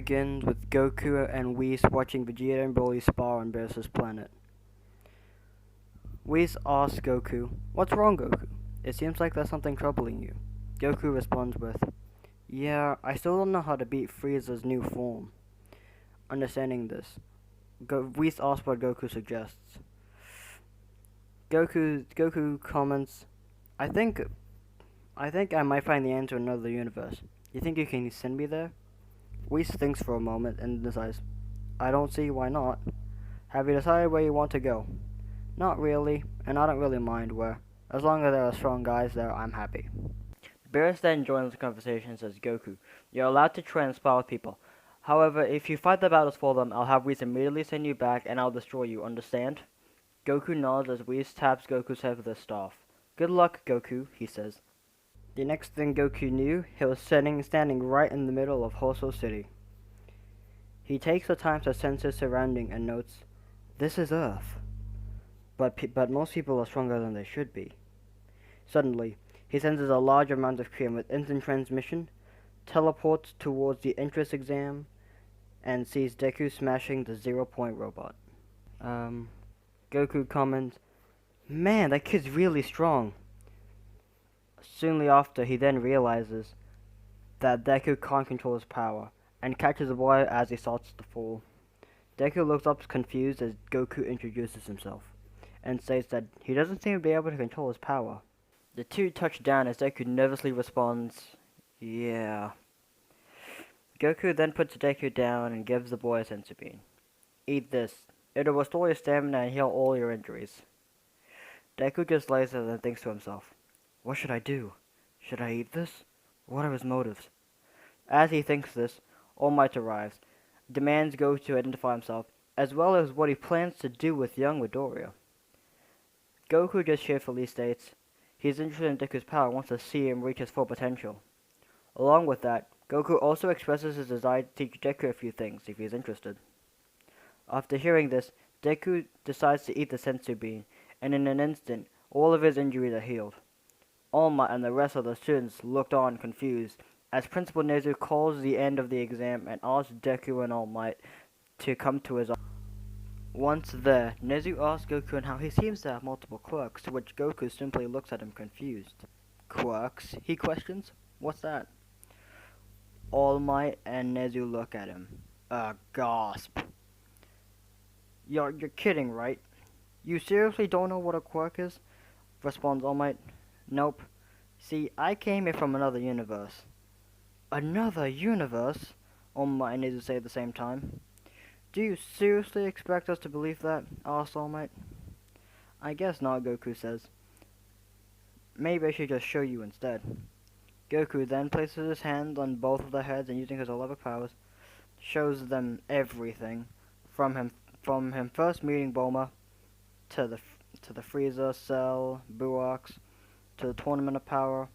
begins with Goku and Whis watching Vegeta and Broly spar on Beerus's planet. Whis asks Goku, "What's wrong, Goku? It seems like there's something troubling you." Goku responds with, "Yeah, I still don't know how to beat Frieza's new form." Understanding this, Whis asks what Goku suggests. Goku comments, "I think I might find the answer in another universe. You think you can send me there?" Whis thinks for a moment and decides, "I don't see why not. Have you decided where you want to go?" "Not really, and I don't really mind where. As long as there are strong guys there, I'm happy." Beerus then joins the conversation and says, "Goku, you're allowed to try and spar with people. However, if you fight the battles for them, I'll have Whis immediately send you back and I'll destroy you, understand?" Goku nods as Whis taps Goku's head with his staff. "Good luck, Goku," he says. The next thing Goku knew, he was standing right in the middle of Hoso City. He takes the time to sense his surrounding and notes, "This is Earth. But most people are stronger than they should be." Suddenly, he senses a large amount of Kree with instant transmission, teleports towards the entrance exam, and sees Deku smashing the 0-point robot. Goku comments, "Man, that kid's really strong." Soon after, he then realizes that Deku can't control his power, and catches the boy as he starts to fall. Deku looks up confused as Goku introduces himself, and states that he doesn't seem to be able to control his power. The two touch down as Deku nervously responds, "Yeah." Goku then puts Deku down and gives the boy a senzu bean. "Eat this. It'll restore your stamina and heal all your injuries." Deku just lays there and thinks to himself, "What should I do? Should I eat this? What are his motives?" As he thinks this, All Might arrives, demands Goku to identify himself, as well as what he plans to do with young Midoriya. Goku just cheerfully states he's interested in Deku's power and wants to see him reach his full potential. Along with that, Goku also expresses his desire to teach Deku a few things if he's interested. After hearing this, Deku decides to eat the senzu bean, and in an instant, all of his injuries are healed. All Might and the rest of the students looked on confused as Principal Nezu calls the end of the exam and asks Deku and All Might to come to his office. Once there, Nezu asks Goku how he seems to have multiple quirks, to which Goku simply looks at him confused. "Quirks?" he questions. "What's that?" All Might and Nezu look at him. Gasp. You're kidding, right? You seriously don't know what a quirk is?" responds All Might. "Nope. See, I came here from another universe." "Another universe?" All Might and Nezu say at the same time. "Do you seriously expect us to believe that?" asks All Might. "I guess not," Goku says. "Maybe I should just show you instead." Goku then places his hands on both of their heads and using his Olympic powers, shows them everything, from him first meeting Bulma, to the Frieza, Cell, Buox, to the Tournament of Power,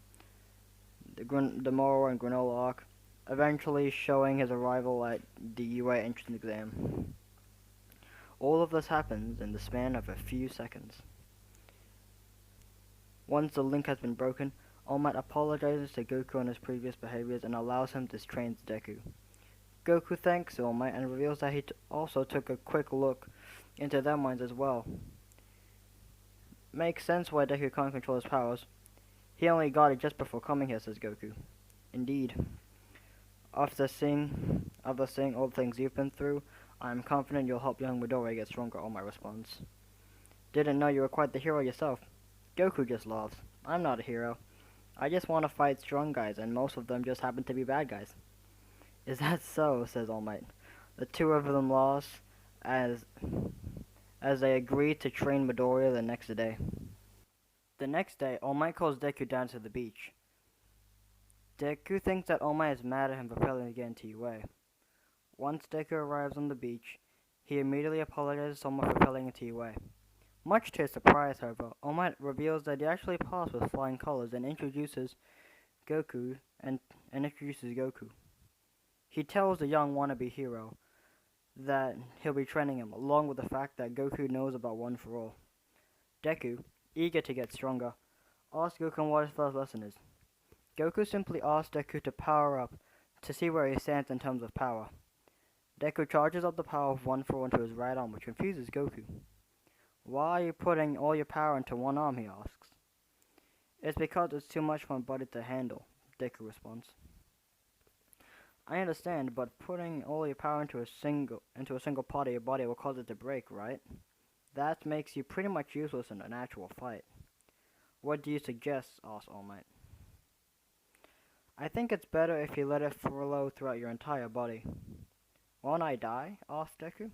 the Moro and Granola arc, eventually showing his arrival at the UA entrance exam. All of this happens in the span of a few seconds. Once the link has been broken, All Might apologizes to Goku on his previous behaviors and allows him to train Deku. Goku thanks All Might and reveals that he also took a quick look into their minds as well. "Makes sense why Deku can't control his powers. He only got it just before coming here," says Goku. "Indeed. After seeing all the things you've been through, I'm confident you'll help young Midoriya get stronger," All Might responds. "Didn't know you were quite the hero yourself." Goku just laughs. "I'm not a hero. I just want to fight strong guys, and most of them just happen to be bad guys." "Is that so?" says All Might. The two of them laugh as they agree to train Midoriya the next day. The next day, All Might calls Deku down to the beach. Deku thinks that All Might is mad at him for failing to get into UA. Once Deku arrives on the beach, he immediately apologizes to All Might for failing into UA. Much to his surprise, however, All Might reveals that he actually passed with flying colors and introduces Goku. He tells the young wannabe hero that he'll be training him, along with the fact that Goku knows about One for All. Deku, eager to get stronger, asks Goku what his first lesson is. Goku simply asks Deku to power up to see where he stands in terms of power. Deku charges up the power of One For All into his right arm, which confuses Goku. Why are you putting all your power into one arm, he asks. It's because it's too much for my body to handle, Deku responds. I understand, but putting all your power into a single part of your body will cause it to break, right? That makes you pretty much useless in an actual fight. What do you suggest? Asks All Might. I think it's better if you let it flow throughout your entire body. Won't I die? Asked Deku.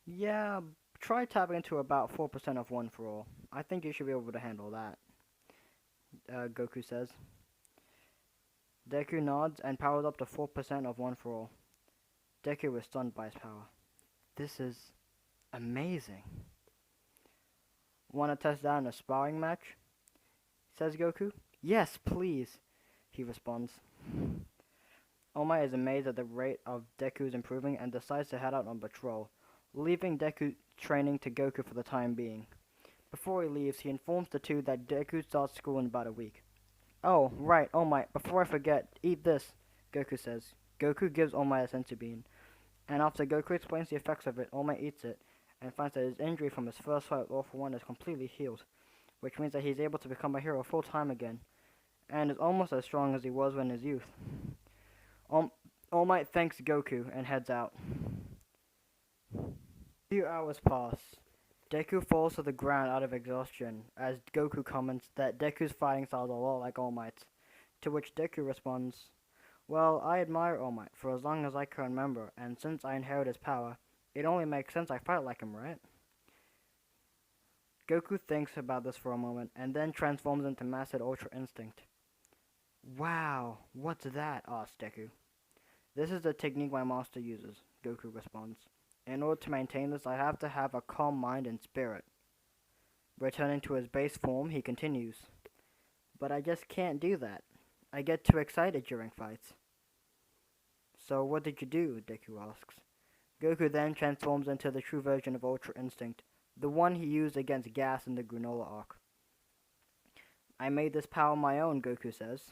Yeah, try tapping into about 4% of One For All. I think you should be able to handle that, Goku says. Deku nods and powers up to 4% of One For All. Deku was stunned by his power. This is amazing. Want to test out in a sparring match? Says Goku. Yes, please, he responds. All Might is amazed at the rate of Deku's improving and decides to head out on patrol, leaving Deku training to Goku for the time being. Before he leaves, he informs the two that Deku starts school in about a week. Oh, right, All Might, before I forget, eat this, Goku says. Goku gives All Might a senzu bean, and after Goku explains the effects of it, All Might eats it, and finds that his injury from his first fight with All For One is completely healed, which means that he's able to become a hero full time again, and is almost as strong as he was in his youth. All Might thanks Goku and heads out. A few hours pass. Deku falls to the ground out of exhaustion, as Goku comments that Deku's fighting style is a lot like All Might's, to which Deku responds, well, I admire All Might for as long as I can remember, and since I inherit his power, it only makes sense I fight like him, right? Goku thinks about this for a moment, and then transforms into Mastered Ultra Instinct. Wow, what's that? Asks Deku. This is the technique my master uses, Goku responds. In order to maintain this, I have to have a calm mind and spirit. Returning to his base form, he continues. But I just can't do that. I get too excited during fights. So what did you do? Deku asks. Goku then transforms into the true version of Ultra Instinct, the one he used against Gas in the Granola arc. I made this power my own, Goku says.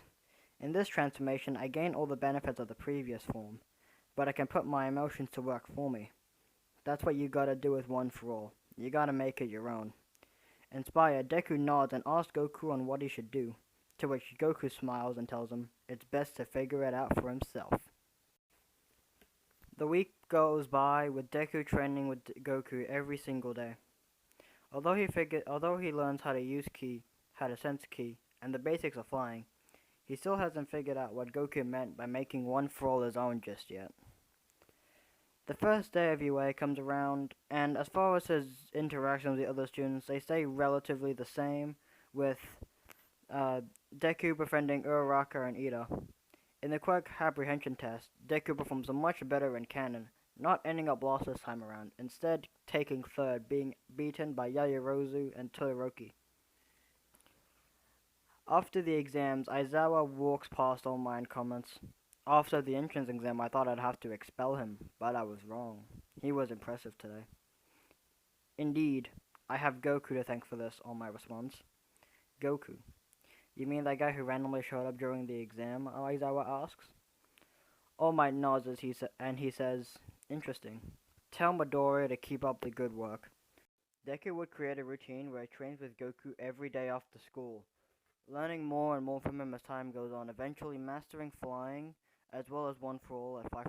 In this transformation, I gain all the benefits of the previous form, but I can put my emotions to work for me. That's what you gotta do with One For All. You gotta make it your own. Inspired, Deku nods and asks Goku on what he should do, to which Goku smiles and tells him it's best to figure it out for himself. The week goes by with Deku training with Goku every single day. Although he learns how to use ki, how to sense ki, and the basics of flying, he still hasn't figured out what Goku meant by making One For All his own just yet. The first day of UA comes around, and as far as his interaction with the other students, they stay relatively the same, with Deku befriending Uraraka and Iida. In the Quirk Apprehension test, Deku performs much better in canon, not ending up lost this time around, instead taking third, being beaten by Yaoyorozu and Todoroki. After the exams, Aizawa walks past All Might and comments, after the entrance exam I thought I'd have to expel him, but I was wrong. He was impressive today. Indeed, I have Goku to thank for this, All Might responds. Goku? You mean that guy who randomly showed up during the exam? Aizawa asks. All Might nods as he says, interesting. Tell Midoriya to keep up the good work. Deku would create a routine where he trains with Goku every day after school, learning more and more from him as time goes on, eventually mastering flying, as well as One For All at 5%.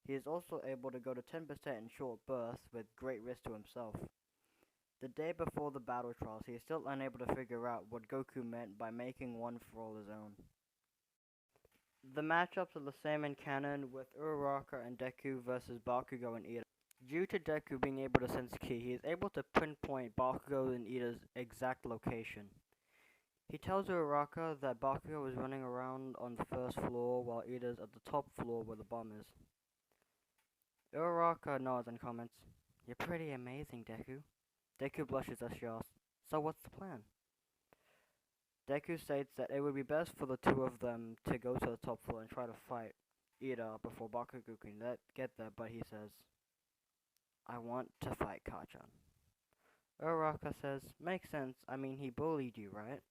He is also able to go to 10% in short bursts with great risk to himself. The day before the battle trials, he is still unable to figure out what Goku meant by making One For All his own. The matchups are the same in canon, with Uraraka and Deku versus Bakugo and Iida. Due to Deku being able to sense ki, he is able to pinpoint Bakugo and Iida's exact location. He tells Uraraka that Bakugo is running around on the first floor while Iida's at the top floor where the bomb is. Uraraka nods and comments, "You're pretty amazing, Deku." Deku blushes as she asks, "So what's the plan?" Deku states that it would be best for the two of them to go to the top floor and try to fight Iida before Bakugo can get there, but he says, "I want to fight Kachan." Uraraka says, "Makes sense, I mean he bullied you, right?"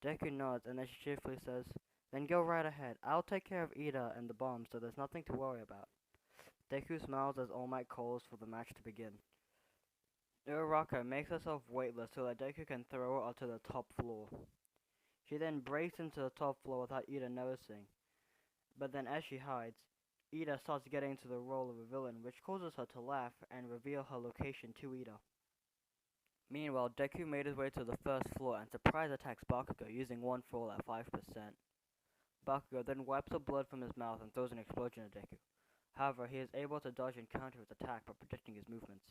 Deku nods and then she cheerfully says, "Then go right ahead. I'll take care of Iida and the bomb, so there's nothing to worry about." Deku smiles as All Might calls for the match to begin. Uraraka makes herself weightless so that Deku can throw her onto the top floor. She then breaks into the top floor without Iida noticing, but then as she hides, Iida starts getting into the role of a villain, which causes her to laugh and reveal her location to Iida. Meanwhile, Deku made his way to the first floor and surprise attacks Bakugo using one fall at 5%. Bakugo then wipes the blood from his mouth and throws an explosion at Deku. However, he is able to dodge and counter his attack by predicting his movements.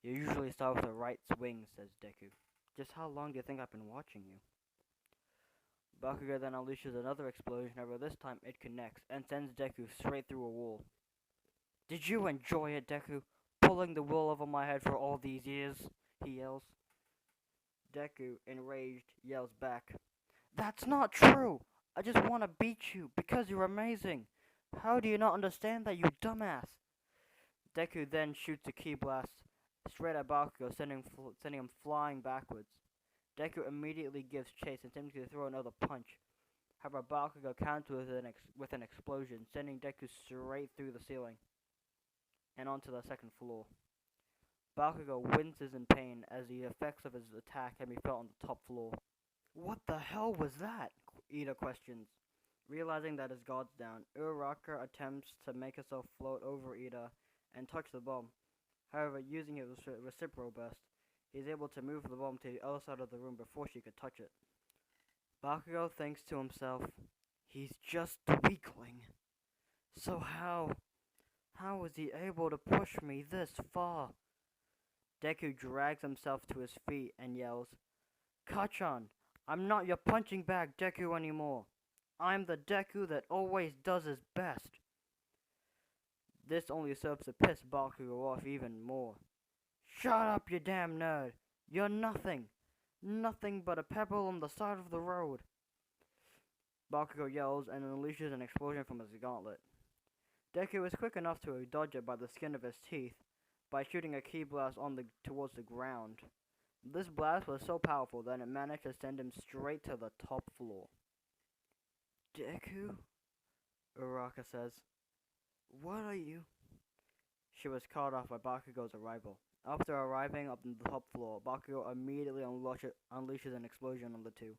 "You usually start with a right swing," says Deku. "Just how long do you think I've been watching you?" Bakugo then unleashes another explosion, however this time it connects and sends Deku straight through a wall. "Did you enjoy it, Deku? Pulling the wool over my head for all these years?" he yells. Deku, enraged, yells back, "That's not true! I just want to beat you because you're amazing! How do you not understand that, you dumbass?" Deku then shoots a ki blast straight at Bakugo, sending him flying backwards. Deku immediately gives chase and attempts to throw another punch. However, Bakugo counters with an explosion, sending Deku straight through the ceiling and onto the second floor. Bakugo winces in pain as the effects of his attack can be felt on the top floor. "What the hell was that?" Iida questions. Realizing that his guard's down, Uraraka attempts to make herself float over Iida and touch the bomb. However, using his reciprocal burst, he is able to move the bomb to the other side of the room before she could touch it. Bakugo thinks to himself, "He's just a weakling. So how was he able to push me this far?" Deku drags himself to his feet and yells, "Kachan, I'm not your punching bag Deku anymore. I'm the Deku that always does his best." This only serves to piss Bakugo off even more. "Shut up, you damn nerd. You're nothing. Nothing but a pebble on the side of the road." Bakugo yells and unleashes an explosion from his gauntlet. Deku is quick enough to dodge it by the skin of his teeth by shooting a ki blast towards the ground. This blast was so powerful that it managed to send him straight to the top floor. "Deku?" Uraraka says. "What are you?" She was caught off by Bakugo's arrival. After arriving up on the top floor, Bakugo immediately unleashes an explosion on the two.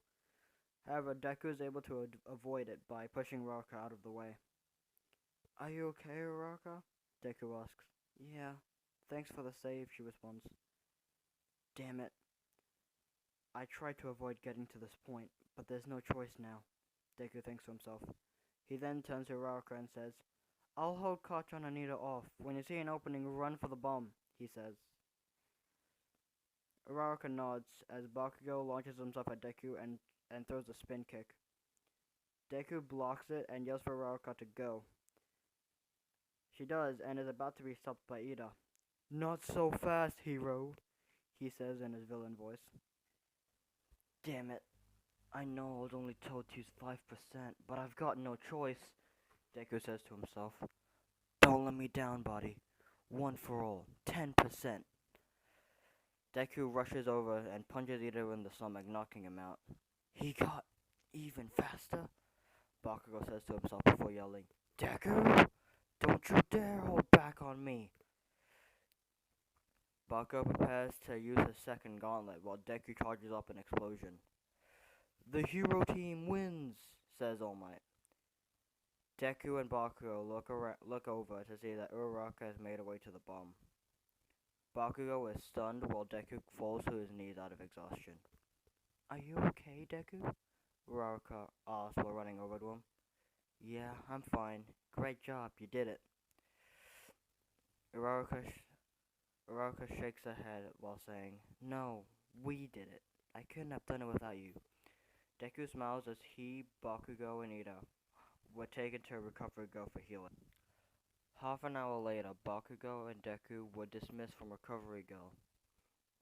However, Deku is able to avoid it by pushing Uraraka out of the way. "Are you okay, Uraraka?" Deku asks. "Yeah, thanks for the save," she responds. "Damn it. I tried to avoid getting to this point, but there's no choice now," Deku thinks to himself. He then turns to Uraraka and says, "I'll hold Kachan and Iida off. When you see an opening, run for the bomb," he says. Uraraka nods as Bakugo launches himself at Deku and throws a spin kick. Deku blocks it and yells for Uraraka to go. She does and is about to be stopped by Iida. "Not so fast, hero," he says in his villain voice. "Damn it. I know I was only told to use 5%, but I've got no choice," Deku says to himself. "Don't let me down, buddy. One for all. 10%. Deku rushes over and punches Iida in the stomach, knocking him out. "He got even faster," Bakugo says to himself before yelling, "Deku, don't you dare hold back on me." Bakugo prepares to use his second gauntlet while Deku charges up an explosion. "The hero team wins," says All Might. Deku and Bakugo look over to see that Uraraka has made her way to the bomb. Bakugo is stunned while Deku falls to his knees out of exhaustion. "Are you okay, Deku?" Uraraka asks while running over to him. "Yeah, I'm fine. Great job, you did it." Uraraka shakes her head while saying, "No, we did it. I couldn't have done it without you." Deku smiles as he, Bakugo, and Iida were taken to a recovery girl for healing. Half an hour later, Bakugo and Deku were dismissed from Recovery Girl.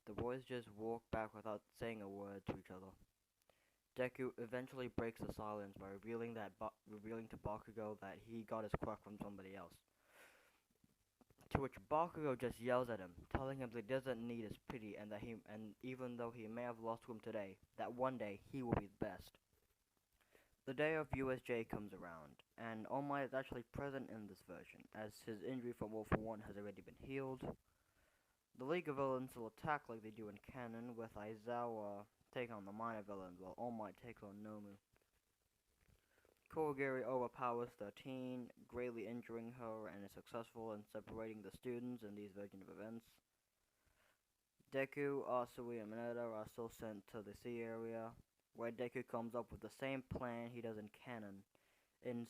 The boys just walked back without saying a word to each other. Deku eventually breaks the silence by revealing to Bakugo that he got his quirk from somebody else. To which Bakugo just yells at him, telling him that he doesn't need his pity and even though he may have lost to him today, that one day he will be the best. The day of USJ comes around, and All Might is actually present in this version, as his injury from All For One has already been healed. The League of Villains will attack like they do in canon, with Aizawa taking on the minor villains, while All Might takes on Nomu. Kurogiri overpowers 13, greatly injuring her, and is successful in separating the students in these version of events. Deku, Asui, and Mineta are still sent to the sea area, where Deku comes up with the same plan he does in canon.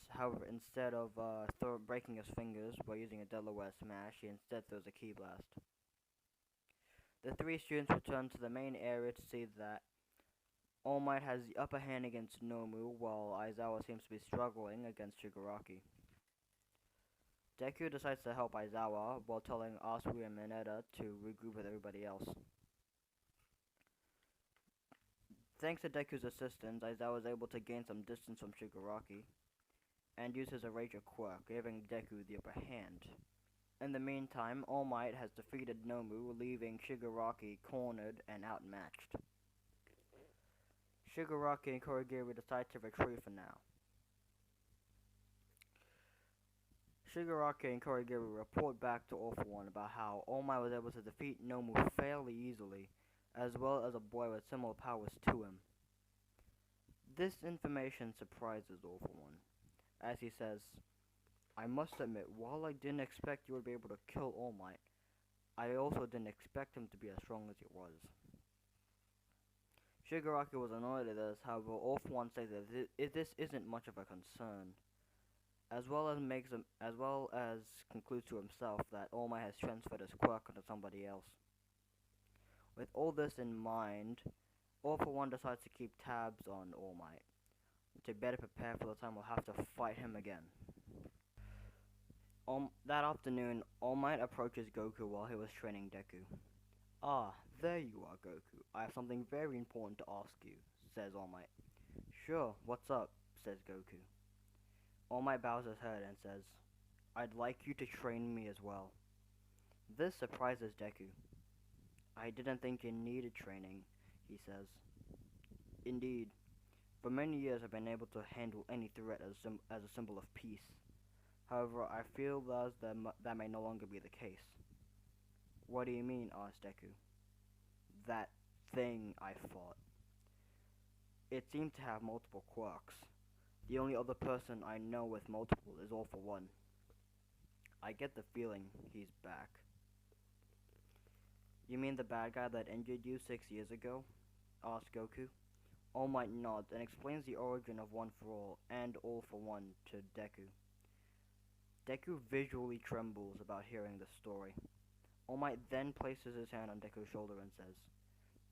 However, instead of breaking his fingers by using a Delaware smash, he instead throws a Ki Blast. The three students return to the main area to see that All Might has the upper hand against Nomu, while Aizawa seems to be struggling against Shigaraki. Deku decides to help Aizawa while telling Asui and Mineta to regroup with everybody else. Thanks to Deku's assistance, Aizawa is able to gain some distance from Shigaraki and use his Erasure quirk, giving Deku the upper hand. In the meantime, All Might has defeated Nomu, leaving Shigaraki cornered and outmatched. Shigaraki and Kurogiri decide to retreat for now. Shigaraki and Kurogiri report back to All For One about how All Might was able to defeat Nomu fairly easily, as well as a boy with similar powers to him. This information surprises All For One, as he says, "I must admit, while I didn't expect you would be able to kill All Might, I also didn't expect him to be as strong as he was." Shigaraki was annoyed at this, however, All For One says that this isn't much of a concern, as well as concludes to himself that All Might has transferred his quirk onto somebody else. With all this in mind, All For One decides to keep tabs on All Might, to better prepare for the time we'll have to fight him again. That afternoon, All Might approaches Goku while he was training Deku. "Ah, there you are, Goku. I have something very important to ask you," says All Might. "Sure, what's up?" says Goku. All Might bows his head and says, "I'd like you to train me as well." This surprises Deku. "I didn't think you needed training," he says. "Indeed, for many years I've been able to handle any threat as a symbol of peace. However, I feel that may no longer be the case." "What do you mean?" asked Deku. "That thing I fought. It seemed to have multiple quirks. The only other person I know with multiple is All For One. I get the feeling he's back." "You mean the bad guy that injured you 6 years ago?" asked Goku. All Might nods and explains the origin of One For All and All For One to Deku. Deku visually trembles about hearing the story. All Might then places his hand on Deku's shoulder and says,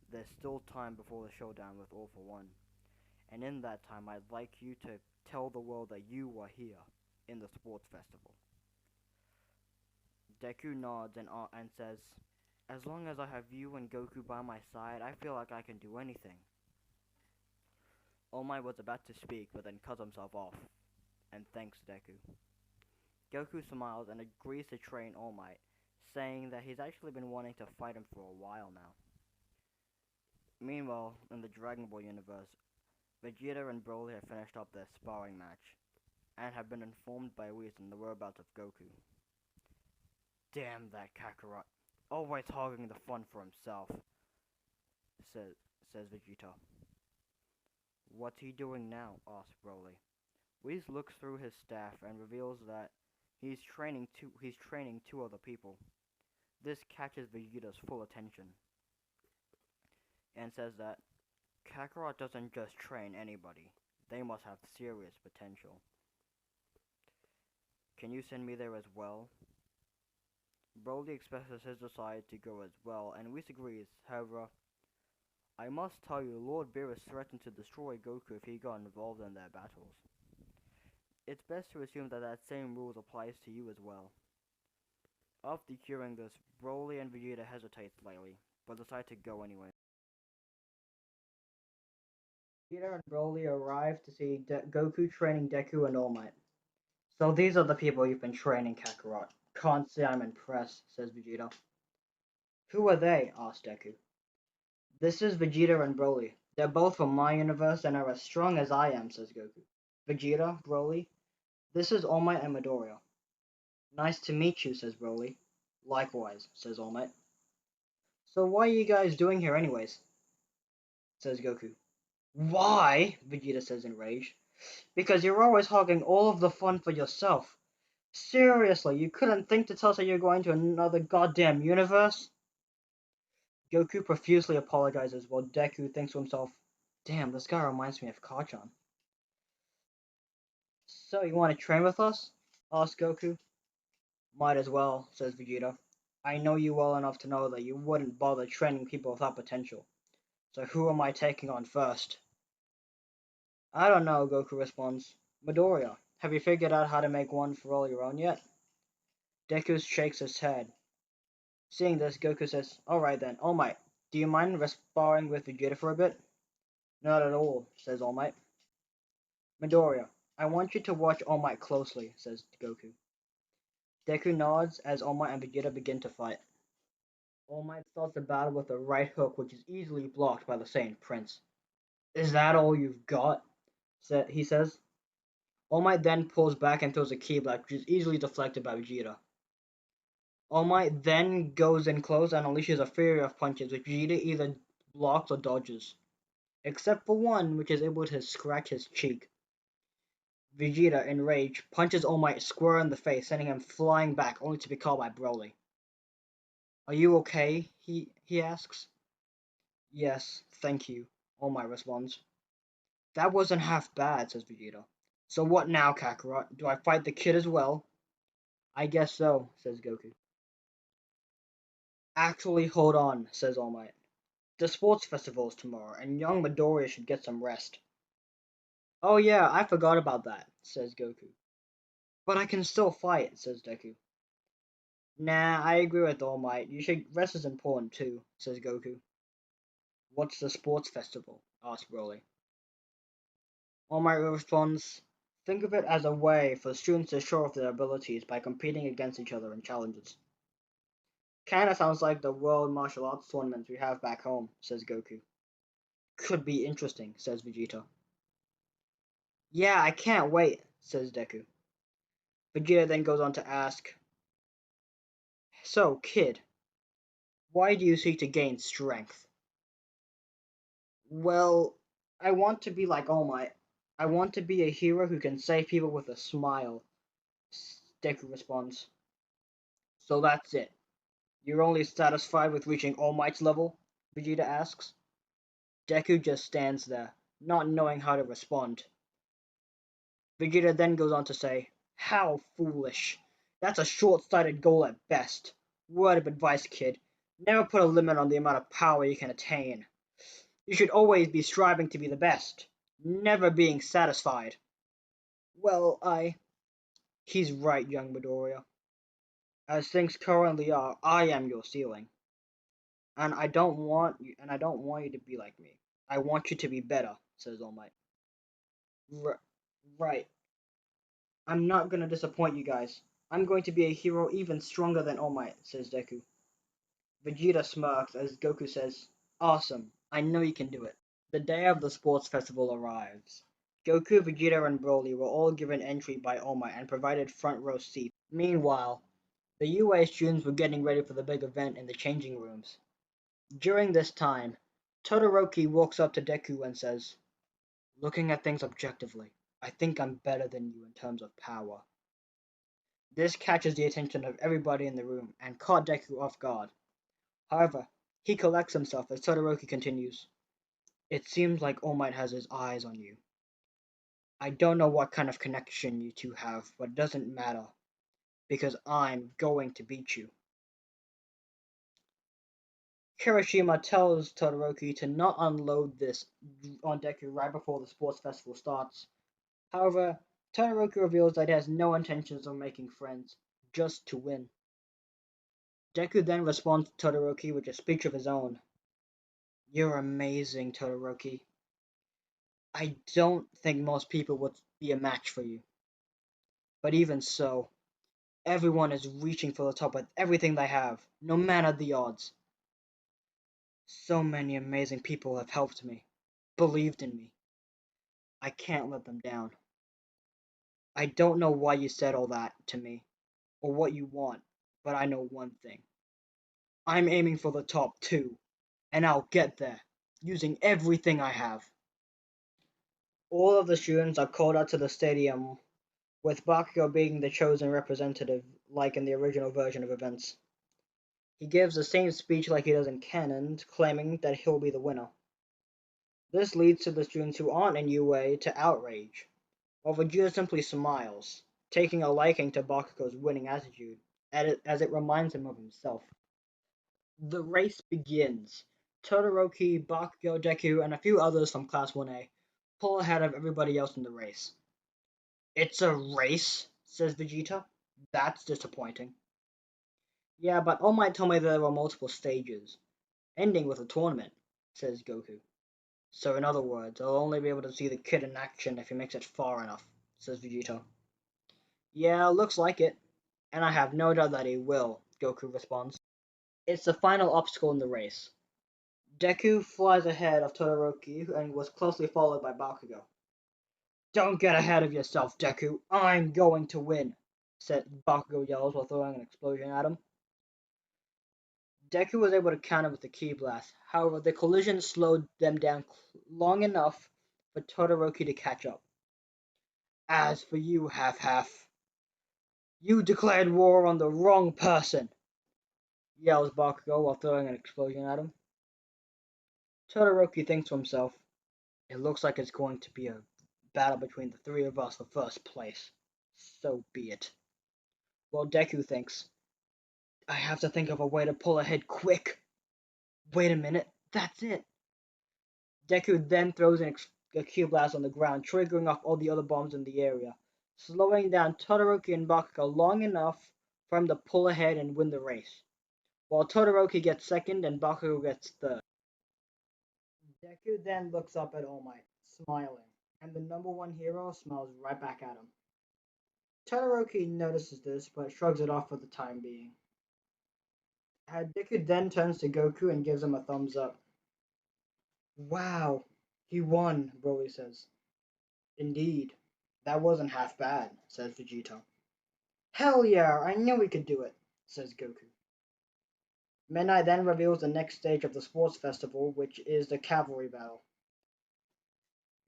"There's still time before the showdown with All For One, and in that time I'd like you to tell the world that you were here, in the sports festival." Deku nods and says, "As long as I have you and Goku by my side, I feel like I can do anything." All Might was about to speak, but then cuts himself off, and thanks Deku. Goku smiles and agrees to train All Might, saying that he's actually been wanting to fight him for a while now. Meanwhile, in the Dragon Ball universe, Vegeta and Broly have finished up their sparring match, and have been informed by Whis on the whereabouts of Goku. "Damn that Kakarot, always hogging the fun for himself," says Vegeta. "What's he doing now?" asks Broly. Whis looks through his staff and reveals that he's training two other people. This catches Vegeta's full attention, and says that Kakarot doesn't just train anybody. They must have serious potential. "Can you send me there as well?" Broly expresses his desire to go as well, and Whis agrees. However, "I must tell you, Lord Beerus threatened to destroy Goku if he got involved in their battles. It's best to assume that same rules applies to you as well." After hearing this, Broly and Vegeta hesitate slightly, but decide to go anyway. Vegeta and Broly arrive to see Goku training Deku and All Might. "So these are the people you've been training, Kakarot. Can't say I'm impressed," says Vegeta. "Who are they?" asks Deku. "This is Vegeta and Broly. They're both from my universe and are as strong as I am," says Goku. "Vegeta, Broly, This is All Might and Midoriya. Nice to meet you, says Broly. Likewise, says All Might. So why are you guys doing here anyways? Says Goku. Why? Vegeta says enraged. Because you're always hogging all of the fun for yourself. Seriously, you couldn't think to tell us that you're going to another goddamn universe? Goku profusely apologizes while Deku thinks to himself, damn, this guy reminds me of Kachan. So, you want to train with us? Asks Goku. Might as well, says Vegeta. I know you well enough to know that you wouldn't bother training people without potential. So who am I taking on first? I don't know, Goku responds. Midoriya, have you figured out how to make one for all your own yet? Deku shakes his head. Seeing this, Goku says, alright then, All Might, do you mind sparring with Vegeta for a bit? Not at all, says All Might. Midoriya, I want you to watch All Might closely, says Goku. Deku nods as All Might and Vegeta begin to fight. All Might starts the battle with a right hook which is easily blocked by the Saiyan Prince. Is that all you've got? He says. All Might then pulls back and throws a ki blast which is easily deflected by Vegeta. All Might then goes in close and unleashes a fury of punches which Vegeta either blocks or dodges. Except for one which is able to scratch his cheek. Vegeta, in rage, punches All Might square in the face, sending him flying back, only to be caught by Broly. Are you okay? He asks. Yes, thank you, All Might responds. That wasn't half bad, says Vegeta. So what now, Kakarot? Do I fight the kid as well? I guess so, says Goku. Actually, hold on, says All Might. The sports festival is tomorrow, and young Midoriya should get some rest. Oh yeah, I forgot about that, says Goku. But I can still fight, says Deku. Nah, I agree with All Might. You should rest is important too, says Goku. What's the sports festival? Asks Broly. All Might responds, think of it as a way for students to show off their abilities by competing against each other in challenges. Kinda sounds like the world martial arts tournaments we have back home, says Goku. Could be interesting, says Vegeta. Yeah, I can't wait, says Deku. Vegeta then goes on to ask, so, kid, why do you seek to gain strength? Well, I want to be like All Might. I want to be a hero who can save people with a smile, Deku responds. So that's it. You're only satisfied with reaching All Might's level? Vegeta asks. Deku just stands there, not knowing how to respond. Vegeta then goes on to say, how foolish. That's a short-sighted goal at best. Word of advice, kid. Never put a limit on the amount of power you can attain. You should always be striving to be the best, never being satisfied. Well, He's right, young Midoriya. As things currently are, I am your ceiling. And I don't want you to be like me. I want you to be better, says All Might. Right. I'm not gonna disappoint you guys. I'm going to be a hero even stronger than All Might, says Deku. Vegeta smirks as Goku says, awesome, I know you can do it. The day of the sports festival arrives. Goku, Vegeta, and Broly were all given entry by All Might and provided front row seats. Meanwhile, the UA students were getting ready for the big event in the changing rooms. During this time, Todoroki walks up to Deku and says, looking at things objectively, I think I'm better than you in terms of power. This catches the attention of everybody in the room and caught Deku off guard. However, he collects himself as Todoroki continues. It seems like All Might has his eyes on you. I don't know what kind of connection you two have, but it doesn't matter, because I'm going to beat you. Kirishima tells Todoroki to not unload this on Deku right before the sports festival starts. However, Todoroki reveals that he has no intentions of making friends, just to win. Deku then responds to Todoroki with a speech of his own. You're amazing, Todoroki. I don't think most people would be a match for you. But even so, everyone is reaching for the top with everything they have, no matter the odds. So many amazing people have helped me, believed in me. I can't let them down. I don't know why you said all that to me, or what you want, but I know one thing. I'm aiming for the top two, and I'll get there, using everything I have. All of the students are called out to the stadium, with Bakugo being the chosen representative, like in the original version of events. He gives the same speech like he does in canon, claiming that he'll be the winner. This leads to the students who aren't in UA to outrage, while Vegeta simply smiles, taking a liking to Bakugo's winning attitude, as it reminds him of himself. The race begins. Todoroki, Bakugo, Deku, and a few others from Class 1A pull ahead of everybody else in the race. It's a race, says Vegeta. That's disappointing. Yeah, but All Might told me there were multiple stages, ending with a tournament, says Goku. So in other words, I'll only be able to see the kid in action if he makes it far enough, says Vegeta. Yeah, looks like it. And I have no doubt that he will, Goku responds. It's the final obstacle in the race. Deku flies ahead of Todoroki and was closely followed by Bakugo. Don't get ahead of yourself, Deku. I'm going to win, said Bakugo yells while throwing an explosion at him. Deku was able to counter with the Ki Blast. However, the collision slowed them down long enough for Todoroki to catch up. As for you, Half-Half, you declared war on the wrong person, yells Bakugo while throwing an explosion at him. Todoroki thinks to himself, it looks like it's going to be a battle between the three of us for first place. So be it. Well, Deku thinks, I have to think of a way to pull ahead quick. Wait a minute, that's it. Deku then throws a Q blast on the ground, triggering off all the other bombs in the area, slowing down Todoroki and Bakugo long enough for him to pull ahead and win the race, while Todoroki gets second and Bakugo gets third. Deku then looks up at All Might, smiling, and the number one hero smiles right back at him. Todoroki notices this, but shrugs it off for the time being. Deku then turns to Goku and gives him a thumbs up. Wow, he won, Broly says. Indeed. That wasn't half bad, says Vegeta. Hell yeah, I knew we could do it, says Goku. Midnight then reveals the next stage of the sports festival, which is the cavalry battle.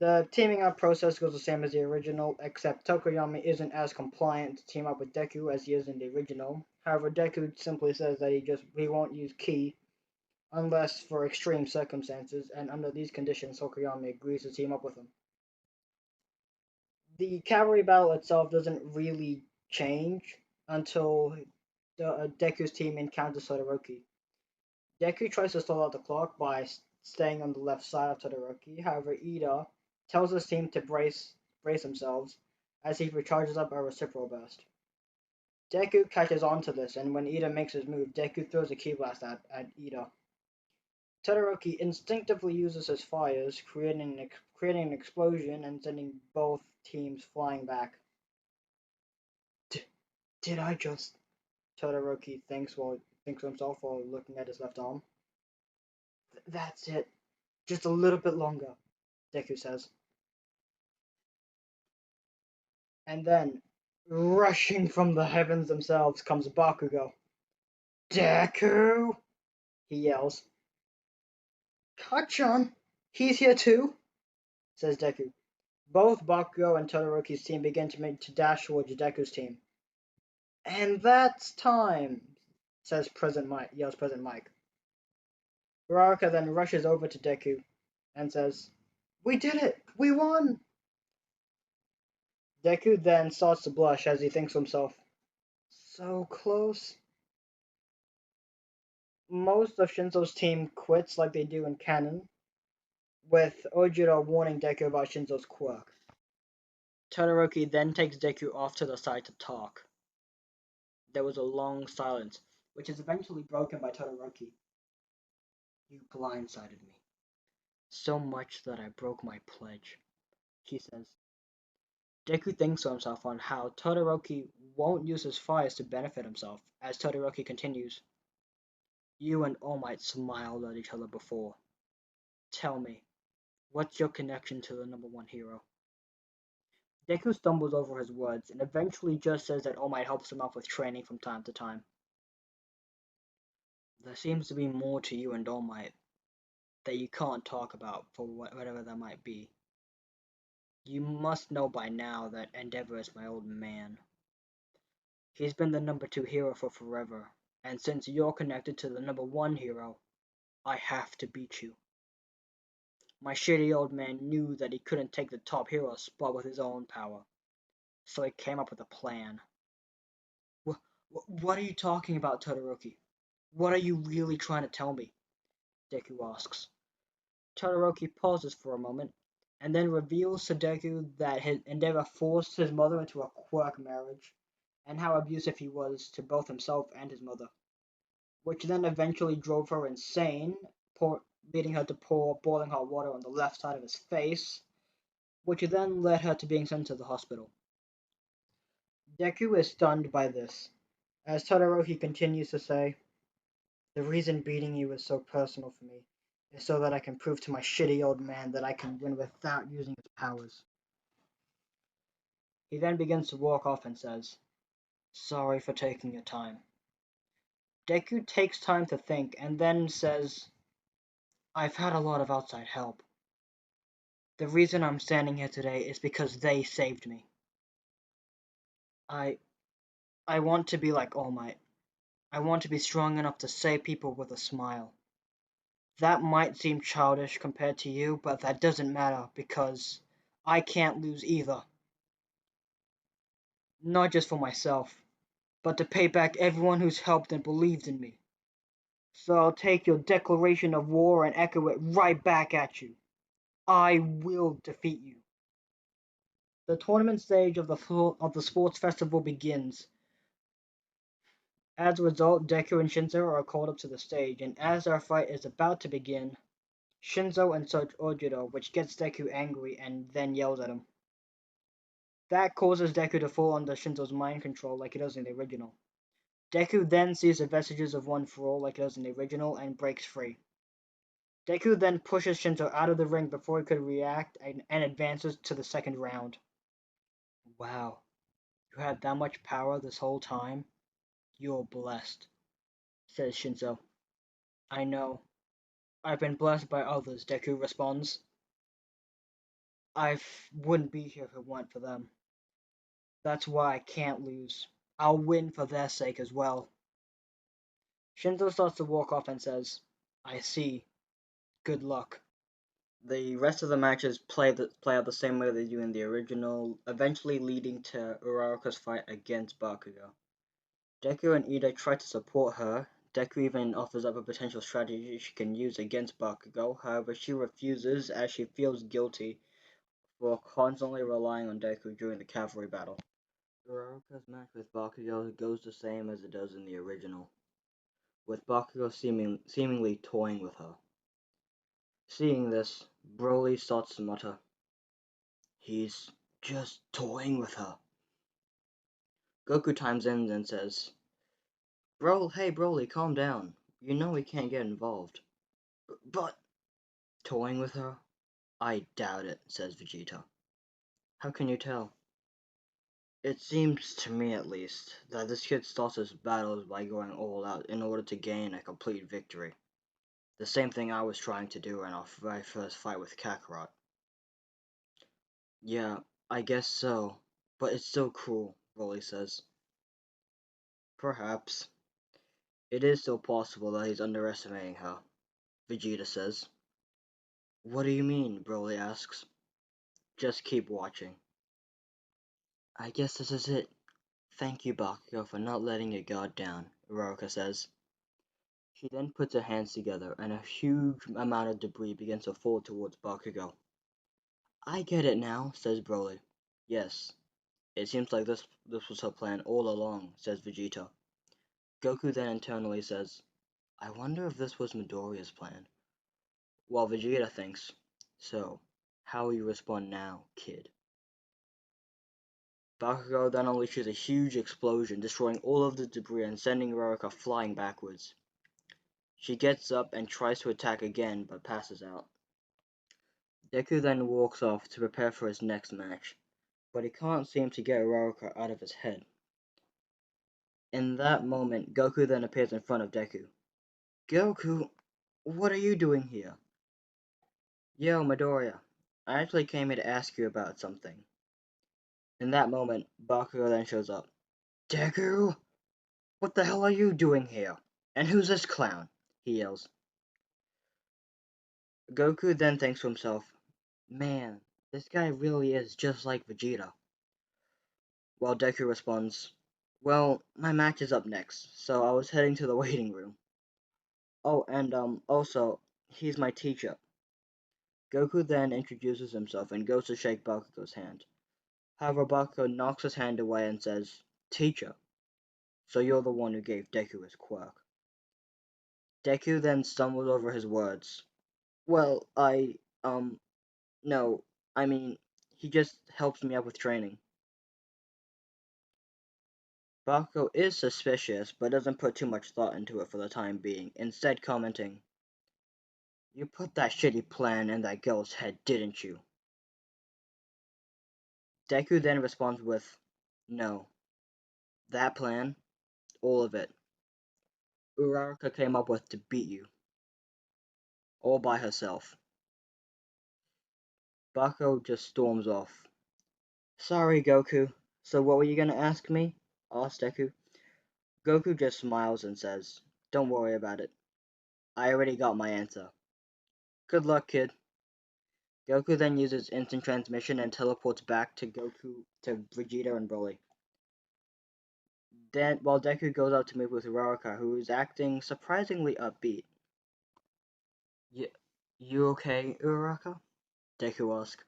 The teaming up process goes the same as the original, except Tokoyami isn't as compliant to team up with Deku as he is in the original. However, Deku simply says that he won't use Ki unless for extreme circumstances, and under these conditions Tokoyami agrees to team up with him. The cavalry battle itself doesn't really change until Deku's team encounters Todoroki. Deku tries to stall out the clock by staying on the left side of Todoroki. However, Iida tells his team to brace themselves as he recharges up a reciprocal burst. Deku catches on to this, and when Iida makes his move, Deku throws a Ki Blast at Iida. Todoroki instinctively uses his fires, creating an explosion and sending both teams flying back. Did I just? Todoroki thinks to himself while looking at his left arm. That's it. Just a little bit longer, Deku says. And then, rushing from the heavens themselves comes Bakugo. Deku! He yells. Kachan! He's here too? Says Deku. Both Bakugo and Todoroki's team begin to dash towards Deku's team. And that's time, yells President Mike. Baraka then rushes over to Deku and says, We did it! We won! Deku then starts to blush as he thinks to himself, So close. Most of Shinzo's team quits like they do in canon, with Ojiro warning Deku about Shinzo's quirk. Todoroki then takes Deku off to the side to talk. There was a long silence, which is eventually broken by Todoroki. You blindsided me. So much that I broke my pledge, he says. Deku thinks to himself on how Todoroki won't use his fires to benefit himself, as Todoroki continues. You and All Might smiled at each other before. Tell me, what's your connection to the number one hero? Deku stumbles over his words and eventually just says that All Might helps him out with training from time to time. There seems to be more to you and All Might that you can't talk about for whatever that might be. You must know by now that Endeavor is my old man. He's been the number 2 hero for forever, and since you're connected to the number 1 hero, I have to beat you. My shitty old man knew that he couldn't take the top hero spot with his own power, so he came up with a plan. What are you talking about, Todoroki? What are you really trying to tell me? Deku asks. Todoroki pauses for a moment, and then reveals to Deku that his Endeavor forced his mother into a quirk marriage, and how abusive he was to both himself and his mother, which then eventually drove her insane, leading her to pour boiling hot water on the left side of his face, which then led her to being sent to the hospital. Deku is stunned by this, as Todoroki continues to say, "The reason beating you is so personal for me is so that I can prove to my shitty old man that I can win without using his powers." He then begins to walk off and says, "Sorry for taking your time." Deku takes time to think and then says, "I've had a lot of outside help. The reason I'm standing here today is because they saved me. I I want to be like All Might. I want to be strong enough to save people with a smile. That might seem childish compared to you, but that doesn't matter because I can't lose either. Not just for myself, but to pay back everyone who's helped and believed in me. So I'll take your declaration of war and echo it right back at you. I will defeat you." The tournament stage of the sports festival begins. As a result, Deku and Shinzo are called up to the stage, and as our fight is about to begin, Shinzo insults Ojiro, which gets Deku angry and then yells at him. That causes Deku to fall under Shinzo's mind control like he does in the original. Deku then sees the vestiges of One for All like he does in the original and breaks free. Deku then pushes Shinzo out of the ring before he could react and advances to the second round. "Wow, you had that much power this whole time? You're blessed," says Shinzo. "I know. I've been blessed by others," Deku responds. "I wouldn't be here if it weren't for them. That's why I can't lose. I'll win for their sake as well." Shinzo starts to walk off and says, "I see. Good luck." The rest of the matches play out the same way they do in the original, eventually leading to Uraraka's fight against Bakugo. Deku and Iida try to support her. Deku even offers up a potential strategy she can use against Bakugo, however she refuses as she feels guilty for constantly relying on Deku during the cavalry battle. Uraraka's match with Bakugo goes the same as it does in the original, with Bakugo seemingly toying with her. Seeing this, Broly starts to mutter, "He's just toying with her." Goku chimes in and says, Hey Broly, calm down. You know we can't get involved." "But toying with her? I doubt it," says Vegeta. "How can you tell?" "It seems to me, at least, that this kid starts his battles by going all out in order to gain a complete victory. The same thing I was trying to do in our very first fight with Kakarot." "Yeah, I guess so, but it's still cruel," Broly says. "Perhaps. It is still possible that he's underestimating her," Vegeta says. "What do you mean?" Broly asks. "Just keep watching." "I guess this is it. Thank you, Bakugo, for not letting your guard down," Uraraka says. She then puts her hands together, and a huge amount of debris begins to fall towards Bakugo. "I get it now," says Broly. "Yes, it seems like this was her plan all along," says Vegeta. Goku then internally says, "I wonder if this was Midoriya's plan." While Vegeta thinks, "So, how will you respond now, kid?" Bakugo then unleashes a huge explosion, destroying all of the debris and sending Uraraka flying backwards. She gets up and tries to attack again, but passes out. Deku then walks off to prepare for his next match. but he can't seem to get Uraraka out of his head. In that moment, Goku then appears in front of Deku. Goku, what are you doing here? Yo, Midoriya, I actually came here to ask you about something. In that moment, Bakugo then shows up. Deku, what the hell are you doing here? And who's this clown? He yells. Goku then thinks to himself, man, this guy really is just like Vegeta. While Deku responds, well, my match is up next, so I was heading to the waiting room. Oh, and also, he's my teacher. Goku then introduces himself and goes to shake Bakugo's hand. However, Bakugo knocks his hand away and says, Teacher, so you're the one who gave Deku his quirk. Deku then stumbles over his words. Well, no, I mean, he just helps me out with training. Bakugo is suspicious, but doesn't put too much thought into it for the time being, instead commenting, you put that shitty plan in that girl's head, didn't you? Deku then responds with, no. That plan, all of it, Uraraka came up with to beat you, all by herself. Bakugo just storms off. Sorry, Goku. So what were you gonna ask me? Asked Deku. Goku just smiles and says, don't worry about it. I already got my answer. Good luck, kid. Goku then uses instant transmission and teleports back to Vegeta and Broly. Then, while Deku goes out to meet with Uraraka, who is acting surprisingly upbeat. Y you okay, Uraraka? Deku asks.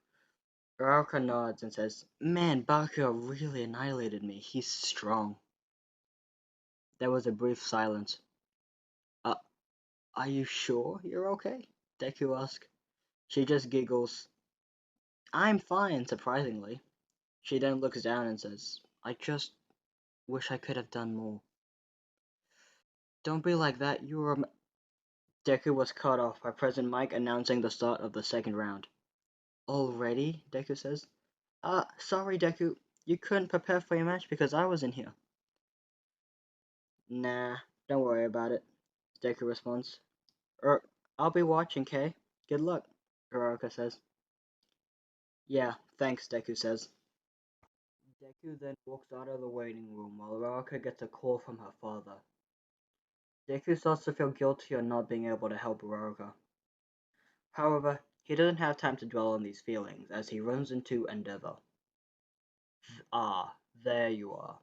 Uraraka nods and says, man, Bakugo really annihilated me. He's strong. There was a brief silence. Uh, are you sure you're okay? Deku asks. She just giggles. I'm fine, surprisingly. She then looks down and says, I just wish I could have done more. Don't be like that, you're. Deku was cut off by President Mike announcing the start of the second round. Already? Deku says. Sorry, Deku. You couldn't prepare for your match because I was in here. Nah, don't worry about it, Deku responds. I'll be watching, Kay. Good luck, Uraraka says. Yeah, thanks, Deku says. Deku then walks out of the waiting room while Uraraka gets a call from her father. Deku starts to feel guilty on not being able to help Uraraka. However, he doesn't have time to dwell on these feelings as he runs into Endeavor. Ah, there you are,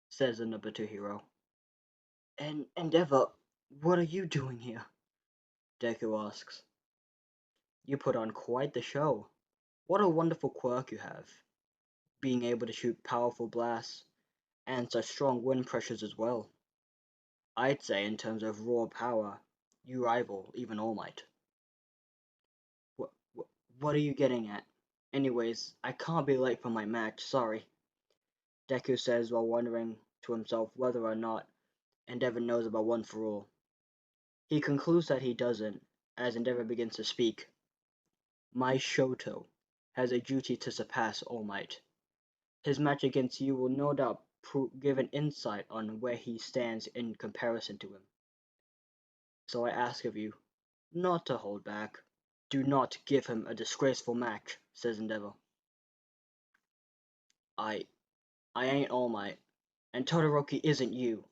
says the number 2 hero. And Endeavor, what are you doing here? Deku asks. You put on quite the show. What a wonderful quirk you have. Being able to shoot powerful blasts, and such strong wind pressures as well. I'd say in terms of raw power, you rival even All Might. What, what are you getting at? Anyways, I can't be late for my match, sorry. Deku says while wondering to himself whether or not Endeavor knows about One for All. He concludes that he doesn't, as Endeavor begins to speak. My Shoto has a duty to surpass All Might. His match against you will no doubt give an insight on where he stands in comparison to him. So I ask of you, not to hold back. Do not give him a disgraceful match, says Endeavor. I ain't All Might, and Todoroki isn't you.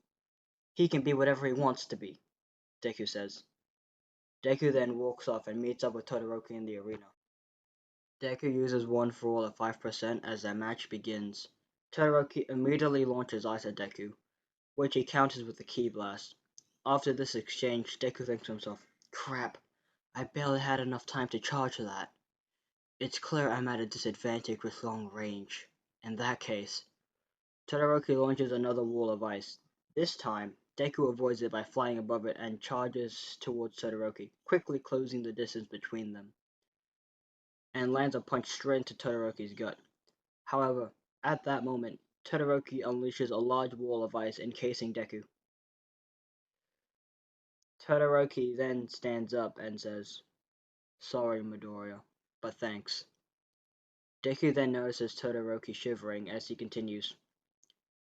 He can be whatever he wants to be, Deku says. Deku then walks off and meets up with Todoroki in the arena. Deku uses One for All at 5% as their match begins. Todoroki immediately launches ice at Deku, which he counters with a Ki Blast. After this exchange, Deku thinks to himself, crap, I barely had enough time to charge that. It's clear I'm at a disadvantage with long range. In that case, Todoroki launches another wall of ice. This time, Deku avoids it by flying above it and charges towards Todoroki, quickly closing the distance between them, and lands a punch straight into Todoroki's gut. However, at that moment, Todoroki unleashes a large wall of ice encasing Deku. Todoroki then stands up and says, sorry, Midoriya, but thanks. Deku then notices Todoroki shivering as he continues.